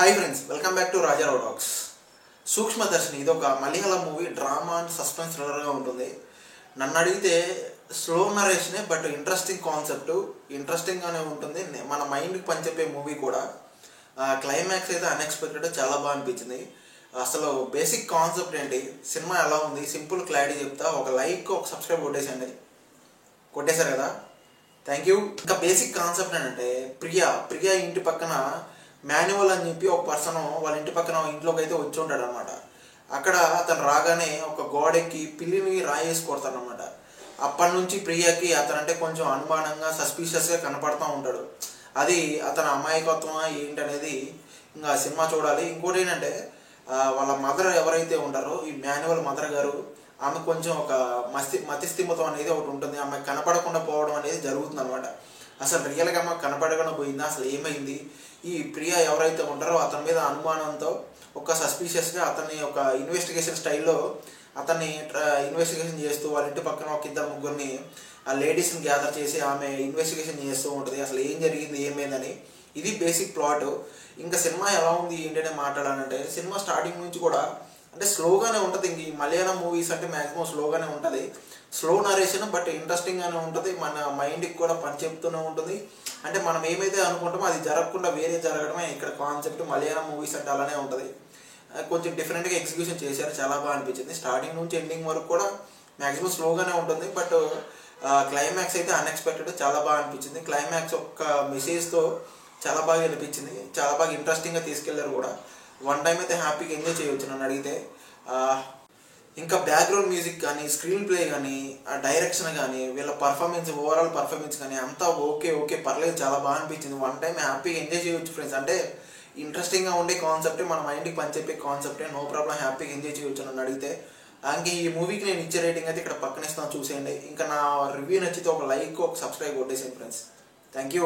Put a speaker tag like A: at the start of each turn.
A: Hi friends, welcome back to Rajarao talks. Sookshmadarshini ఇది ఒక Malayalam movie, drama and suspense థ్రిల్లర్గా ఉంటుంది. నన్ను అడిగితే స్లో నరేషనే, బట్ ఇంట్రెస్టింగ్ కాన్సెప్ట్, ఇంట్రెస్టింగ్గానే ఉంటుంది. మన మైండ్కి పనిచెప్పే మూవీ కూడా. క్లైమాక్స్ అయితే అన్ఎక్స్పెక్టెడ్, చాలా బాగా అనిపించింది. అసలు బేసిక్ కాన్సెప్ట్ ఏంటి, సినిమా ఎలా ఉంది, సింపుల్ క్లారిటీ చెప్తా. ఒక లైక్, ఒక సబ్స్క్రైబ్ కొట్టేసండి. కొట్టేశారు కదా, థ్యాంక్ యూ. ఇంకా బేసిక్ కాన్సెప్ట్ ఏంటంటే, ప్రియా ఇంటి పక్కన మాన్యువల్ అని చెప్పి ఒక పర్సన్ వాళ్ళ ఇంటి పక్కన ఇంట్లోకి అయితే వచ్చి ఉంటాడు అనమాట. అక్కడ అతను రాగానే ఒక గోడెక్కి పిల్లిని రాయేసి కొడతాడు అనమాట. అప్పటి నుంచి ప్రియాకి అతనంటే కొంచెం అనుమానంగా, సస్పీషియస్గా కనపడుతూ ఉంటాడు. అది అతని అమాయకత్వమా ఏంటనేది ఇంకా సినిమా చూడాలి. ఇంకోటి ఏంటంటే, వాళ్ళ మదర్ ఎవరైతే ఉంటారో, ఈ మాన్యువల్ మదర్ గారు, ఆమె కొంచెం ఒక మతిస్థిమితం అనేది ఒకటి ఉంటుంది. ఆమె కనపడకుండా పోవడం అనేది జరుగుతుంది అనమాట. అసలు రియల్గా ఆమె కనపడకుండా పోయిందా, అసలు ఏమైంది, ఈ ప్రియా ఎవరైతే ఉంటారో అతని మీద అనుమానంతో ఒక సస్పీషియస్గా అతన్ని ఒక ఇన్వెస్టిగేషన్ స్టైల్లో అతన్ని ఇన్వెస్టిగేషన్ చేస్తూ వాళ్ళ ఇంటి పక్కన ఒక ఇద్దరు ముగ్గురిని ఆ లేడీస్ని గ్యాదర్ చేసి ఆమె ఇన్వెస్టిగేషన్ చేస్తూ ఉంటుంది. అసలు ఏం జరిగింది, ఏమైందని. ఇది బేసిక్ ప్లాట్. ఇంకా సినిమా ఎలా ఉంది ఏంటనే మాట్లాడాలంటే, సినిమా స్టార్టింగ్ నుంచి కూడా అంటే స్లోగానే ఉంటుంది. ఇంక ఈ మలయాళం మూవీస్ అంటే మ్యాక్సిమం స్లోగానే ఉంటుంది. స్లో నరేషన్, బట్ ఇంట్రెస్టింగ్గానే ఉంటుంది. మన మైండ్కి కూడా పని చెప్తూనే ఉంటుంది. అంటే మనం ఏమైతే అనుకుంటామో అది జరగకుండా వేరే జరగడమే ఇక్కడ కాన్సెప్ట్. మలయాళం మూవీస్ అంటే అలానే ఉంటుంది. కొంచెం డిఫరెంట్గా ఎగ్జిక్యూషన్ చేశారు, చాలా బాగా అనిపించింది. స్టార్టింగ్ నుంచి ఎండింగ్ వరకు కూడా మ్యాక్సిమం స్లోగానే ఉంటుంది. బట్ క్లైమాక్స్ అయితే అన్ఎక్స్పెక్టెడ్, చాలా బాగా అనిపించింది. క్లైమాక్స్ ఒక్క మెసేజ్తో చాలా బాగా అనిపించింది. చాలా బాగా ఇంట్రెస్టింగ్గా తీసుకెళ్లారు కూడా. వన్ టైం అయితే హ్యాపీగా ఎంజాయ్ చేయవచ్చు నన్ను అడిగితే. ఇంకా బ్యాక్గ్రౌండ్ మ్యూజిక్ కానీ, స్క్రీన్ ప్లే కానీ, డైరెక్షన్ కానీ, వీళ్ళ పర్ఫార్మెన్స్, ఓవరాల్ పర్ఫార్మెన్స్ కానీ అంతా ఓకే పర్లేదు, చాలా బాగా అనిపించింది. వన్ టైం హ్యాపీగా ఎంజాయ్ చేయవచ్చు ఫ్రెండ్స్. అంటే ఇంట్రెస్టింగ్గా ఉండే కాన్సెప్టే, మన మైండ్కి పనిచెప్పే కాన్సెప్టే. నో ప్రాబ్లం, హ్యాపీగా ఎంజాయ్ చేయవచ్చు నన్ను అడిగితే. ఇంక ఈ మూవీకి నేను ఇచ్చే రేటింగ్ అయితే ఇక్కడ పక్కన ఇస్తాను, చూసేయండి. ఇంకా నా రివ్యూ నచ్చితే ఒక లైక్, ఒక సబ్స్క్రైబ్ కొట్టేసేయండి ఫ్రెండ్స్. Thank you.